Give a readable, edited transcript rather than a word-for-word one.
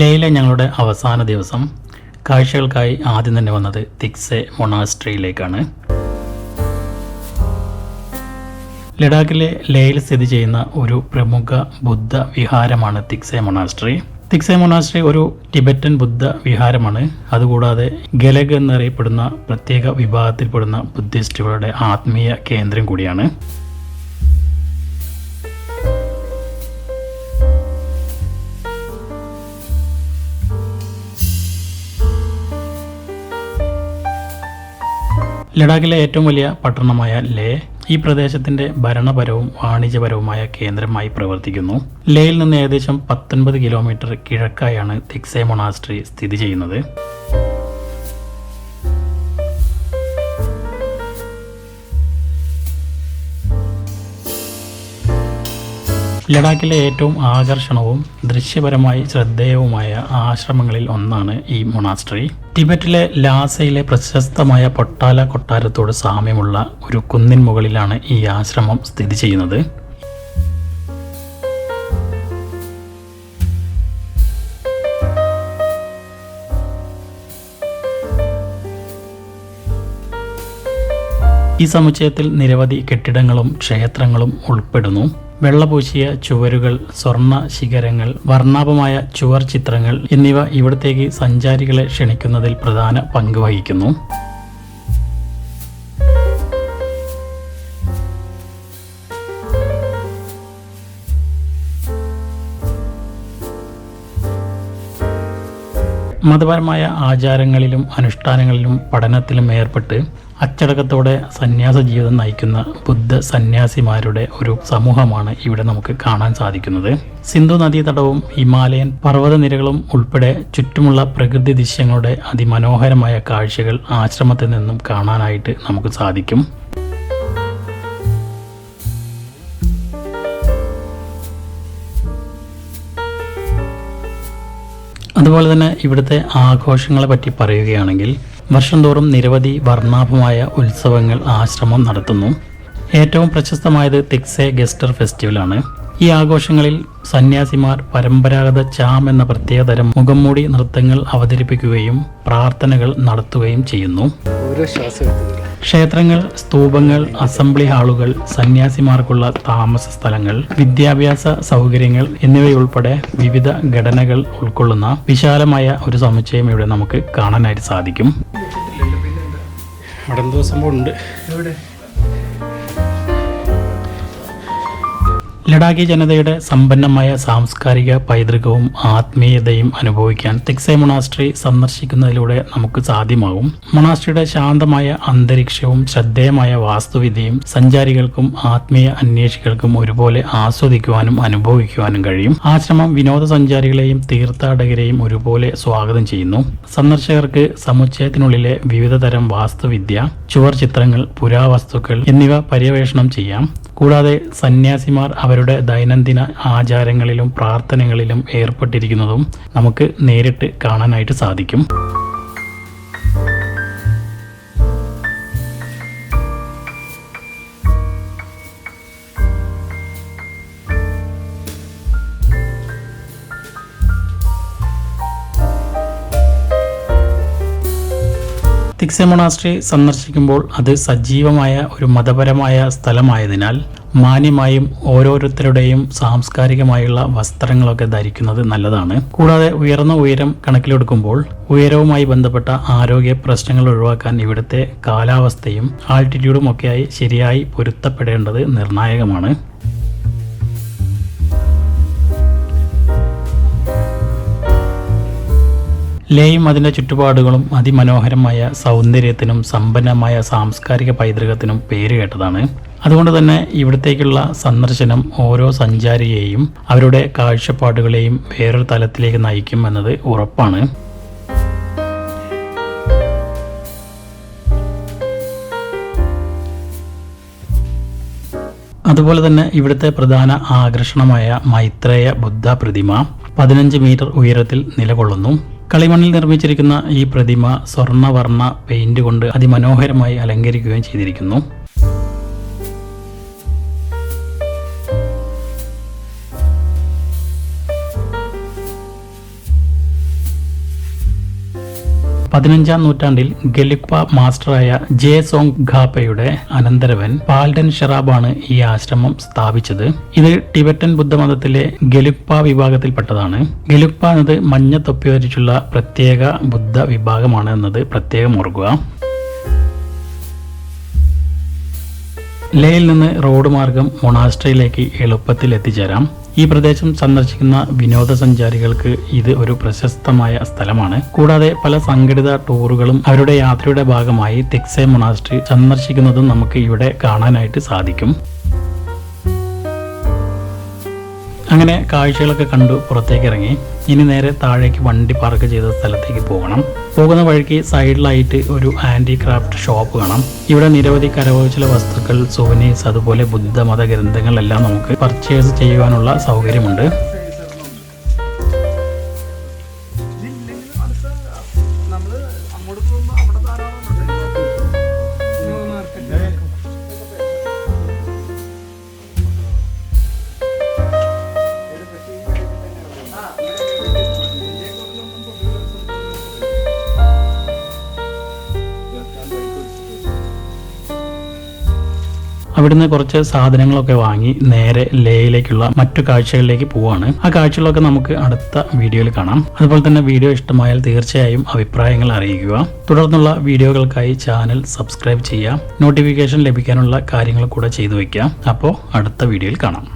ലേയിലെ ഞങ്ങളുടെ അവസാന ദിവസം കാഴ്ചകൾക്കായി ആദ്യം തന്നെ വന്നത് തിക്സെ മൊണാസ്ട്രിയിലേക്കാണ്. ലഡാക്കിലെ ലേയിൽ സ്ഥിതി ചെയ്യുന്ന ഒരു പ്രമുഖ ബുദ്ധ വിഹാരമാണ് തിക്സെ മൊണാസ്ട്രി. തിക്സെ മൊണാസ്ട്രി ഒരു ടിബറ്റൻ ബുദ്ധ വിഹാരമാണ്. അതുകൂടാതെ ഗലഗ് എന്നറിയപ്പെടുന്ന പ്രത്യേക വിഭാഗത്തിൽപ്പെടുന്ന ബുദ്ധിസ്റ്റുകളുടെ ആത്മീയ കേന്ദ്രം കൂടിയാണ്. ലഡാക്കിലെ ഏറ്റവും വലിയ പട്ടണമായ ലേ ഈ പ്രദേശത്തിന്റെ ഭരണപരവും വാണിജ്യപരവുമായ കേന്ദ്രമായി പ്രവർത്തിക്കുന്നു. ലേയിൽ നിന്ന് ഏകദേശം 19 കിലോമീറ്റർ കിഴക്കായാണ് തിക്സെ മൊണാസ്ട്രി സ്ഥിതി ചെയ്യുന്നത്. ലഡാക്കിലെ ഏറ്റവും ആകർഷണവും ദൃശ്യപരമായി ശ്രദ്ധേയവുമായ ആശ്രമങ്ങളിൽ ഒന്നാണ് ഈ മൊണാസ്ട്രി. ടിബറ്റിലെ ലാസയിലെ പ്രശസ്തമായ പൊട്ടാല കൊട്ടാരത്തോട് സാമ്യമുള്ള ഒരു കുന്നിൻ മുകളിലാണ് ഈ ആശ്രമം സ്ഥിതി ചെയ്യുന്നത്. ഈ സമുച്ചയത്തിൽ നിരവധി കെട്ടിടങ്ങളും ക്ഷേത്രങ്ങളും ഉൾപ്പെടുന്നു. വെള്ളപൂശിയ ചുവരുകൾ, സ്വർണ്ണ ശിഖരങ്ങൾ, വർണ്ണാഭമായ ചുവർ ചിത്രങ്ങൾ എന്നിവ ഇവിടത്തേക്ക് സഞ്ചാരികളെ ക്ഷണിക്കുന്നതിൽ പ്രധാന പങ്ക് വഹിക്കുന്നു. മതപരമായ ആചാരങ്ങളിലും അനുഷ്ഠാനങ്ങളിലും പഠനത്തിലും ഏർപ്പെട്ട് അച്ചടക്കത്തോടെ സന്യാസ ജീവിതം നയിക്കുന്ന ബുദ്ധ സന്യാസിമാരുടെ ഒരു സമൂഹമാണ് ഇവിടെ നമുക്ക് കാണാൻ സാധിക്കുന്നത്. സിന്ധു നദീതടവും ഹിമാലയൻ പർവ്വതനിരകളും ഉൾപ്പെടെ ചുറ്റുമുള്ള പ്രകൃതി ദൃശ്യങ്ങളുടെ അതിമനോഹരമായ കാഴ്ചകൾ ആശ്രമത്തിൽ നിന്നും കാണാനായിട്ട് നമുക്ക് സാധിക്കും. അതുപോലെ തന്നെ ഇവിടുത്തെ ആഘോഷങ്ങളെ പറ്റി പറയുകയാണെങ്കിൽ വർഷം തോറും നിരവധി വർണ്ണാഭമായ ഉത്സവങ്ങൾ ആശ്രമം നടത്തുന്നു. ഏറ്റവും പ്രശസ്തമായത് തിക്സെ ഗസ്റ്റർ ഫെസ്റ്റിവലാണ്. ഈ ആഘോഷങ്ങളിൽ സന്യാസിമാർ പരമ്പരാഗത ചാം എന്ന പ്രത്യേകതരം മുഖംമൂടി നൃത്തങ്ങൾ അവതരിപ്പിക്കുകയും പ്രാർത്ഥനകൾ നടത്തുകയും ചെയ്യുന്നു. ക്ഷേത്രങ്ങൾ, സ്തൂപങ്ങൾ, അസംബ്ലി ഹാളുകൾ, സന്യാസിമാർക്കുള്ള താമസ സ്ഥലങ്ങൾ, വിദ്യാഭ്യാസ സൗകര്യങ്ങൾ എന്നിവയുൾപ്പെടെ വിവിധ ഘടനകൾ ഉൾക്കൊള്ളുന്ന വിശാലമായ ഒരു സമുച്ചയം ഇവിടെ നമുക്ക് കാണാനായിട്ട് സാധിക്കും. അവിടെ എന്തോ സംഭവം ഉണ്ട്. ലഡാക്കി ജനതയുടെ സമ്പന്നമായ സാംസ്കാരിക പൈതൃകവും ആത്മീയതയും അനുഭവിക്കാൻ തിക്സെ മൊണാസ്ട്രി സന്ദർശിക്കുന്നതിലൂടെ നമുക്ക് സാധ്യമാകും. മൊണാസ്ട്രിയുടെ ശാന്തമായ അന്തരീക്ഷവും ശ്രദ്ധേയമായ വാസ്തുവിദ്യയും സഞ്ചാരികൾക്കും ആത്മീയ അന്വേഷികൾക്കും ഒരുപോലെ ആസ്വദിക്കുവാനും അനുഭവിക്കുവാനും കഴിയും. ആശ്രമം വിനോദസഞ്ചാരികളെയും തീർത്ഥാടകരെയും ഒരുപോലെ സ്വാഗതം ചെയ്യുന്നു. സന്ദർശകർക്ക് സമുച്ചയത്തിനുള്ളിലെ വിവിധ തരം വാസ്തുവിദ്യ, ചുവർ ചിത്രങ്ങൾ, പുരാവസ്തുക്കൾ എന്നിവ പര്യവേഷണം ചെയ്യാം. കൂടാതെ സന്യാസിമാർ അവരുടെ ദൈനംദിന ആചാരങ്ങളിലും പ്രാർത്ഥനകളിലും ഏർപ്പെട്ടിരിക്കുന്നതും നമുക്ക് നേരിട്ട് കാണാനായിട്ട് സാധിക്കും. തിക്സെ മൊണാസ്ട്രി സന്ദർശിക്കുമ്പോൾ അത് സജീവമായ ഒരു മതപരമായ സ്ഥലമായതിനാൽ മാന്യമായും ഓരോരുത്തരുടെയും സാംസ്കാരികമായുള്ള വസ്ത്രങ്ങളൊക്കെ ധരിക്കുന്നത് നല്ലതാണ്. കൂടാതെ ഉയർന്ന ഉയരം കണക്കിലെടുക്കുമ്പോൾ ഉയരവുമായി ബന്ധപ്പെട്ട ആരോഗ്യ പ്രശ്നങ്ങൾ ഒഴിവാക്കാൻ ഇവിടുത്തെ കാലാവസ്ഥയും ആൾട്ടിറ്റ്യൂഡും ഒക്കെയായി ശരിയായി പൊരുത്തപ്പെടേണ്ടത് നിർണായകമാണ്. ലേയും അതിൻ്റെ ചുറ്റുപാടുകളും അതിമനോഹരമായ സൗന്ദര്യത്തിനും സമ്പന്നമായ സാംസ്കാരിക പൈതൃകത്തിനും പേരുകേട്ടതാണ്. അതുകൊണ്ട് തന്നെ ഇവിടത്തേക്കുള്ള സന്ദർശനം ഓരോ സഞ്ചാരിയെയും അവരുടെ കാഴ്ചപ്പാടുകളെയും വേറൊരു തലത്തിലേക്ക് നയിക്കും എന്നത് ഉറപ്പാണ്. അതുപോലെ തന്നെ ഇവിടുത്തെ പ്രധാന ആകർഷണമായ മൈത്രേയ ബുദ്ധ പ്രതിമ 15 മീറ്റർ ഉയരത്തിൽ നിലകൊള്ളുന്നു. കളിമണ്ണിൽ നിർമ്മിച്ചിരിക്കുന്ന ഈ പ്രതിമ സ്വർണ്ണവർണ്ണ പെയിന്റ് കൊണ്ട് അതിമനോഹരമായി അലങ്കരിക്കുകയും ചെയ്തിരിക്കുന്നു. 15-ാം നൂറ്റാണ്ടിൽ ഗെലുക്പ മാസ്റ്ററായ ജെ സോങ് ഖാപ്പയുടെ അനന്തരവൻ പാൽഡൻ ഷെറാബാണ് ഈ ആശ്രമം സ്ഥാപിച്ചത്. ഇത് ടിബറ്റൻ ബുദ്ധമതത്തിലെ ഗെലുക്പ വിഭാഗത്തിൽപ്പെട്ടതാണ്. ഗെലുക്പ എന്നത് മഞ്ഞ തൊപ്പി ധരിച്ചുള്ള പ്രത്യേക ബുദ്ധ വിഭാഗമാണ് എന്നത് പ്രത്യേകം ഓർക്കുക. ലേയിൽ നിന്ന് റോഡ് മാർഗം മൊണാസ്ട്രിയിലേക്ക് എളുപ്പത്തിൽ എത്തിച്ചേരാം. ഈ പ്രദേശം സന്ദർശിക്കുന്ന വിനോദസഞ്ചാരികൾക്ക് ഇത് ഒരു പ്രശസ്തമായ സ്ഥലമാണ്. കൂടാതെ പല സംഘടിത ടൂറുകളും അവരുടെ യാത്രയുടെ ഭാഗമായി തെക്സേ മൊണാസ്ട്രി സന്ദർശിക്കുന്നതും നമുക്ക് ഇവിടെ കാണാനായിട്ട് സാധിക്കും. അങ്ങനെ കാഴ്ചകളൊക്കെ കണ്ടു പുറത്തേക്ക് ഇറങ്ങി ഇനി നേരെ താഴേക്ക് വണ്ടി പാർക്ക് ചെയ്ത സ്ഥലത്തേക്ക് പോകണം. പോകുന്ന വഴിക്ക് സൈഡിലായിട്ട് ഒരു ഹാൻഡി ക്രാഫ്റ്റ് ഷോപ്പ് കാണാം. ഇവിടെ നിരവധി കരകൗശല വസ്തുക്കൾ, സോവനീർസ്, അതുപോലെ ബുദ്ധമത ഗ്രന്ഥങ്ങളെല്ലാം നമുക്ക് പർച്ചേസ് ചെയ്യുവാനുള്ള സൗകര്യമുണ്ട്. അവിടുന്ന് കുറച്ച് സാധനങ്ങളൊക്കെ വാങ്ങി നേരെ ലേയിലേക്കുള്ള മറ്റു കാഴ്ചകളിലേക്ക് പോവാണ്. ആ കാഴ്ചകളൊക്കെ നമുക്ക് അടുത്ത വീഡിയോയിൽ കാണാം. അതുപോലെ തന്നെ വീഡിയോ ഇഷ്ടമായാൽ തീർച്ചയായും അഭിപ്രായങ്ങൾ അറിയിക്കുക. തുടർന്നുള്ള വീഡിയോകൾക്കായി ചാനൽ സബ്സ്ക്രൈബ് ചെയ്യുക. നോട്ടിഫിക്കേഷൻ ലഭിക്കാനുള്ള കാര്യങ്ങൾ കൂടെ ചെയ്തു വയ്ക്കുക. അപ്പോൾ അടുത്ത വീഡിയോയിൽ കാണാം.